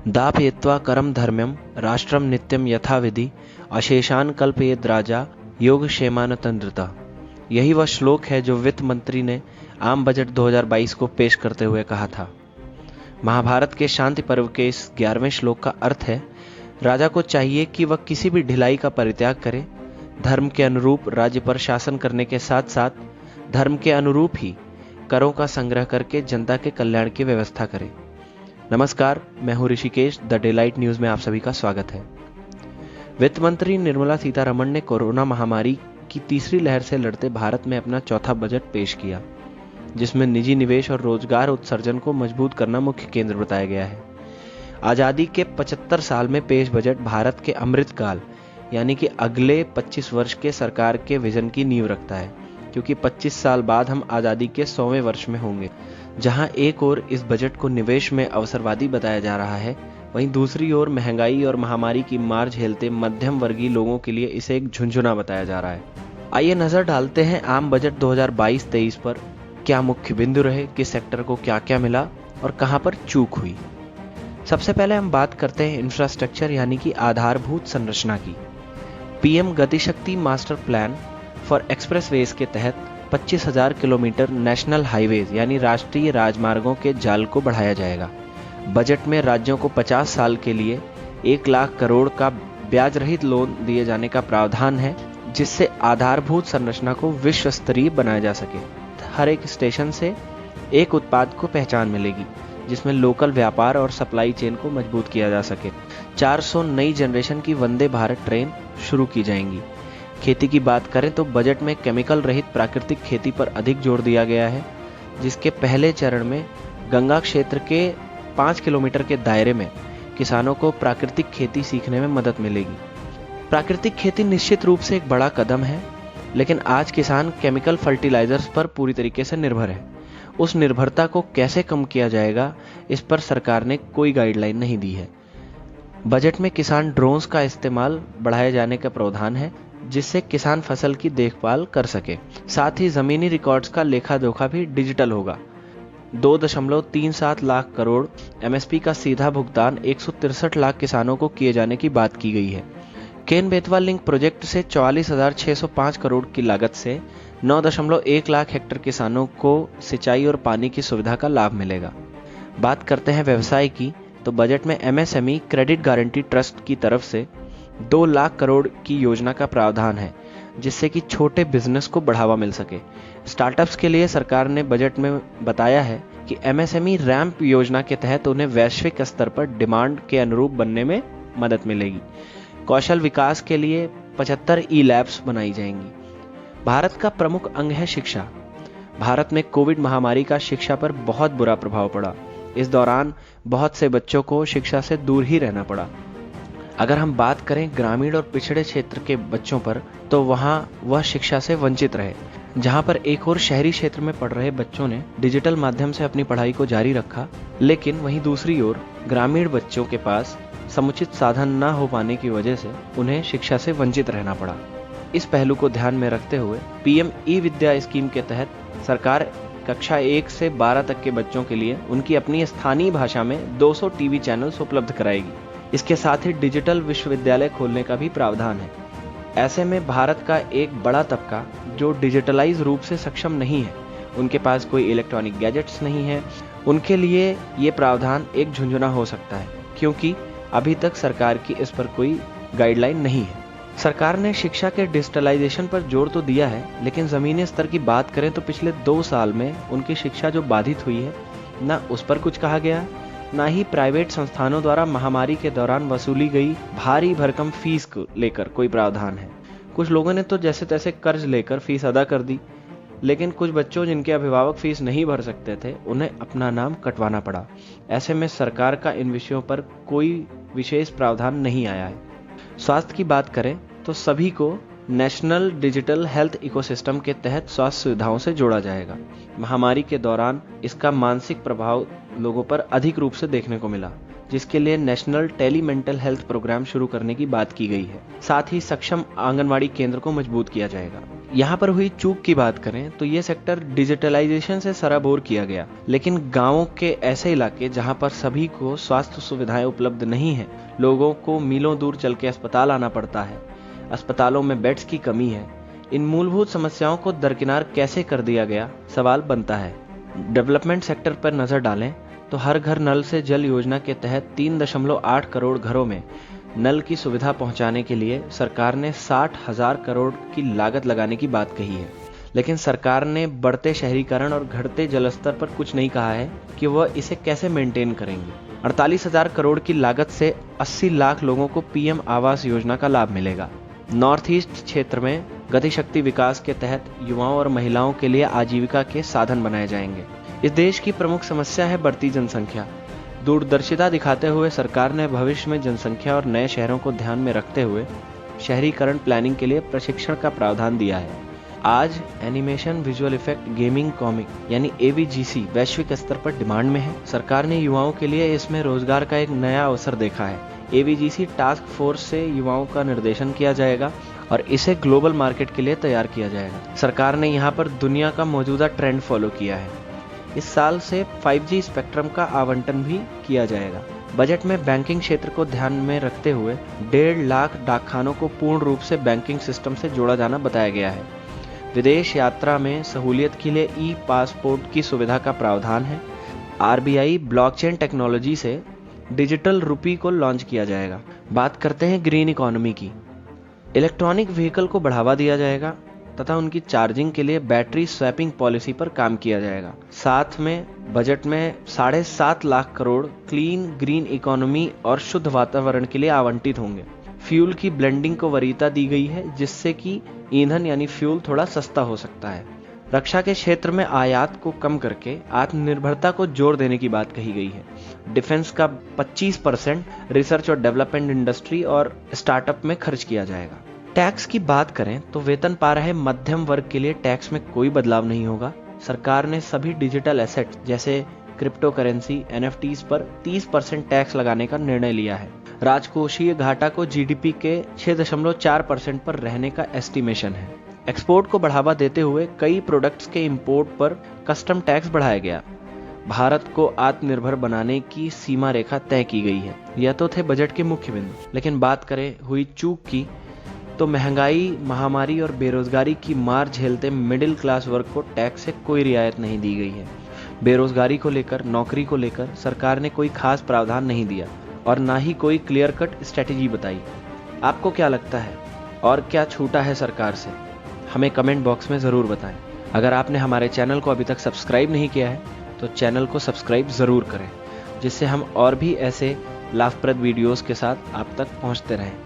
दापयित्वा करम धर्म्यम राष्ट्रम नित्यम यथाविधि अशेषान कल्पयेद राजा योग क्षेमानतंद्रता। यही वह श्लोक है जो वित्त मंत्री ने आम बजट 2022 को पेश करते हुए कहा था। महाभारत के शांति पर्व के इस 11वें श्लोक का अर्थ है, राजा को चाहिए कि वह किसी भी ढिलाई का परित्याग करे, धर्म के अनुरूप राज्य पर शासन करने के साथ साथ धर्म के अनुरूप ही करों का संग्रह करके जनता के कल्याण की व्यवस्था करे। नमस्कार, मैं हूं ऋषिकेश। द डेलाइट न्यूज में आप सभी का स्वागत है। वित्त मंत्री निर्मला सीतारमण ने कोरोना महामारी की तीसरी लहर से लड़ते भारत में अपना चौथा बजट पेश किया, जिसमें निजी निवेश और रोजगार उत्सर्जन को मजबूत करना मुख्य केंद्र बताया गया है। आजादी के 75 साल में पेश बजट भारत के अमृतकाल यानी कि अगले 25 वर्ष के सरकार के विजन की नींव रखता है, क्योंकि 25 साल बाद हम आजादी के 100वें वर्ष में होंगे। जहां एक ओर इस बजट को निवेश में अवसरवादी बताया जा रहा है, वहीं दूसरी ओर महंगाई और महामारी की मार झेलते मध्यम वर्गीय लोगों के लिए इसे एक झुंझुना बताया जा रहा है। आइए नजर डालते हैं आम बजट 2022-23 पर। क्या मुख्य बिंदु रहे, किस सेक्टर को क्या क्या मिला और कहां पर चूक हुई। सबसे पहले हम बात करते हैं इंफ्रास्ट्रक्चर यानी कि आधारभूत संरचना की। PM Gatishakti master plan for expressways के तहत 25,000 किलोमीटर नेशनल हाईवेज यानी राष्ट्रीय राजमार्गों के जाल को बढ़ाया जाएगा। बजट में राज्यों को 50 साल के लिए 1 लाख करोड़ का ब्याज रहित लोन दिए जाने का प्रावधान है, जिससे आधारभूत संरचना को विश्व स्तरीय बनाया जा सके। हर एक स्टेशन से एक उत्पाद को पहचान मिलेगी, जिसमें लोकल व्यापार और सप्लाई चेन को मजबूत किया जा सके। 400 नई जनरेशन की वंदे भारत ट्रेन शुरू की जाएंगी। खेती की बात करें तो बजट में केमिकल रहित प्राकृतिक खेती पर अधिक जोर दिया गया है, जिसके पहले चरण में गंगा क्षेत्र के 5 किलोमीटर के दायरे में किसानों को प्राकृतिक खेती सीखने में मदद मिलेगी। प्राकृतिक खेती निश्चित रूप से एक बड़ा कदम है, लेकिन आज किसान केमिकल फर्टिलाइजर्स पर पूरी तरीके से निर्भर है। उस निर्भरता को कैसे कम किया जाएगा, इस पर सरकार ने कोई गाइडलाइन नहीं दी है। बजट में किसान ड्रोन्स का इस्तेमाल बढ़ाए जाने का प्रावधान है, जिससे किसान फसल की देखभाल कर सके। साथ ही जमीनी रिकॉर्ड्स का लेखा जोखा भी डिजिटल होगा। 2.37 लाख करोड़ एमएसपी का सीधा भुगतान 163 लाख किसानों को किए जाने की बात की गई है। केन बेतवा लिंक प्रोजेक्ट से 44,605 करोड़ की लागत से 9.1 लाख हेक्टेयर किसानों को सिंचाई और पानी की सुविधा का लाभ मिलेगा। बात करते हैं व्यवसाय की, तो बजट में एमएसएमई क्रेडिट गारंटी ट्रस्ट की तरफ से 2 लाख करोड़ की योजना का प्रावधान है, जिससे कि छोटे बिजनेस को बढ़ावा मिल सके। स्टार्टअप्स के लिए सरकार ने बजट में बताया है कि एमएसएमई रैंप योजना के तहत उन्हें वैश्विक स्तर पर डिमांड के अनुरूप बनने में मदद मिलेगी। कौशल विकास के लिए 75 ई लैब्स बनाई जाएंगी। भारत का प्रमुख अंग है शिक्षा। भारत में कोविड महामारी का शिक्षा पर बहुत बुरा प्रभाव पड़ा। इस दौरान बहुत से बच्चों को शिक्षा से दूर ही रहना पड़ा। अगर हम बात करें ग्रामीण और पिछड़े क्षेत्र के बच्चों पर, तो वहां वह शिक्षा से वंचित रहे। जहां पर एक और शहरी क्षेत्र में पढ़ रहे बच्चों ने डिजिटल माध्यम से अपनी पढ़ाई को जारी रखा, लेकिन वहीं दूसरी ओर ग्रामीण बच्चों के पास समुचित साधन न हो पाने की वजह से उन्हें शिक्षा से वंचित रहना पड़ा। इस पहलू को ध्यान में रखते हुए पीएम ई विद्या स्कीम के तहत सरकार कक्षा 1 से 12 तक के बच्चों के लिए उनकी अपनी स्थानीय भाषा में 200 टीवी चैनल्स उपलब्ध कराएगी। इसके साथ ही डिजिटल विश्वविद्यालय खोलने का भी प्रावधान है। ऐसे में भारत का एक बड़ा तबका जो डिजिटलाइज रूप से सक्षम नहीं है, उनके पास कोई इलेक्ट्रॉनिक गैजेट्स नहीं है, उनके लिए ये प्रावधान एक झुंझुना हो सकता है, क्योंकि अभी तक सरकार की इस पर कोई गाइडलाइन नहीं है। सरकार ने शिक्षा के डिजिटलाइजेशन पर जोर तो दिया है, लेकिन जमीनी स्तर की बात करें तो पिछले 2 साल में उनकी शिक्षा जो बाधित हुई है, न उस पर कुछ कहा गया, ना ही प्राइवेट संस्थानों द्वारा महामारी के दौरान वसूली गई भारी भरकम फीस को लेकर कोई प्रावधान है। कुछ लोगों ने तो जैसे तैसे कर्ज लेकर फीस अदा कर दी, लेकिन कुछ बच्चों जिनके अभिभावक फीस नहीं भर सकते थे, उन्हें अपना नाम कटवाना पड़ा। ऐसे में सरकार का इन विषयों पर कोई विशेष प्रावधान नहीं आया है। स्वास्थ्य की बात करें तो सभी को नेशनल डिजिटल हेल्थ इकोसिस्टम के तहत स्वास्थ्य सुविधाओं से जोड़ा जाएगा। महामारी के दौरान इसका मानसिक प्रभाव लोगों पर अधिक रूप से देखने को मिला, जिसके लिए national tele mental health programme शुरू करने की बात की गई है। साथ ही सक्षम आंगनवाड़ी केंद्र को मजबूत किया जाएगा। यहाँ पर हुई चूक की बात करें तो ये सेक्टर डिजिटलाइजेशन से सराबोर किया गया, लेकिन गांवों के ऐसे इलाके जहां पर सभी को स्वास्थ्य सुविधाएं उपलब्ध नहीं है, लोगों को मीलों दूर चल के अस्पताल आना पड़ता है, अस्पतालों में बेड्स की कमी है, इन मूलभूत समस्याओं को दरकिनार कैसे कर दिया गया, सवाल बनता है। डेवलपमेंट सेक्टर पर नजर डालें तो हर घर नल से जल योजना के तहत 3.8 करोड़ घरों में नल की सुविधा पहुंचाने के लिए सरकार ने 60,000 करोड़ की लागत लगाने की बात कही है, लेकिन सरकार ने बढ़ते शहरीकरण और घटते जलस्तर पर कुछ नहीं कहा है कि वह इसे कैसे मेंटेन करेंगे। 48,000 करोड़ की लागत से 80 लाख लोगों को पीएम आवास योजना का लाभ मिलेगा। नॉर्थ ईस्ट क्षेत्र में गतिशक्ति विकास के तहत युवाओं और महिलाओं के लिए आजीविका के साधन बनाए जाएंगे। इस देश की प्रमुख समस्या है बढ़ती जनसंख्या। दूरदर्शिता दिखाते हुए सरकार ने भविष्य में जनसंख्या और नए शहरों को ध्यान में रखते हुए शहरीकरण प्लानिंग के लिए प्रशिक्षण का प्रावधान दिया है। आज animation, visual effect, gaming, comic यानी AVGC वैश्विक स्तर पर डिमांड में है। सरकार ने युवाओं के लिए इसमें रोजगार का एक नया अवसर देखा है। AVGC टास्क फोर्स से युवाओं का निर्देशन किया जाएगा और इसे ग्लोबल मार्केट के लिए तैयार किया जाएगा। सरकार ने यहाँ पर दुनिया का मौजूदा ट्रेंड फॉलो किया है। इस साल से 5G स्पेक्ट्रम का आवंटन भी किया जाएगा। बजट में बैंकिंग क्षेत्र को ध्यान में रखते हुए 1.5 लाख डाकखानों को पूर्ण रूप से बैंकिंग सिस्टम से जोड़ा जाना बताया गया है। विदेश यात्रा में सहूलियत के लिए ई-पासपोर्ट की सुविधा का प्रावधान है। RBI ब्लॉकचेन टेक्नोलॉजी से डिजिटल रुपी को लॉन्च किया जाएगा। बात करते हैं ग्रीन इकोनॉमी की। इलेक्ट्रॉनिक व्हीकल को बढ़ावा दिया जाएगा तथा उनकी चार्जिंग के लिए बैटरी स्वैपिंग पॉलिसी पर काम किया जाएगा। साथ में बजट में 7.5 lakh crore clean green economy और शुद्ध वातावरण के लिए आवंटित होंगे। फ्यूल की ब्लेंडिंग को वरीयता दी गई है, जिससे कि ईंधन यानी फ्यूल थोड़ा सस्ता हो सकता है। रक्षा के क्षेत्र में आयात को कम करके आत्मनिर्भरता को जोर देने की बात कही गई है। डिफेंस का 25% रिसर्च और डेवलपमेंट इंडस्ट्री और स्टार्टअप में खर्च किया जाएगा। टैक्स की बात करें तो वेतन पा रहे मध्यम वर्ग के लिए टैक्स में कोई बदलाव नहीं होगा। सरकार ने सभी डिजिटल एसेट जैसे क्रिप्टो करेंसी, NFTs पर 30% टैक्स लगाने का निर्णय लिया है। राजकोषीय घाटा को GDP के 6.4% पर रहने का एस्टिमेशन है। एक्सपोर्ट को बढ़ावा देते हुए कई प्रोडक्ट्स के इंपोर्ट पर कस्टम टैक्स बढ़ाया गया। भारत को आत्मनिर्भर बनाने की सीमा रेखा तय की गई है। यह तो थे बजट के मुख्य बिंदु, लेकिन बात करें हुई चूक की तो महंगाई, महामारी और बेरोजगारी की मार झेलते मिडिल क्लास वर्ग को टैक्स से कोई रियायत नहीं दी गई है। बेरोजगारी को लेकर, नौकरी को लेकर सरकार ने कोई खास प्रावधान नहीं दिया और ना ही कोई क्लियर कट स्ट्रेटेजी बताई। आपको क्या लगता है और क्या छूटा है सरकार से? हमें कमेंट बॉक्स में ज़रूर बताएं। अगर आपने हमारे चैनल को अभी तक सब्सक्राइब नहीं किया है तो चैनल को सब्सक्राइब ज़रूर करें, जिससे हम और भी ऐसे लाभप्रद वीडियोस के साथ आप तक पहुंचते रहें।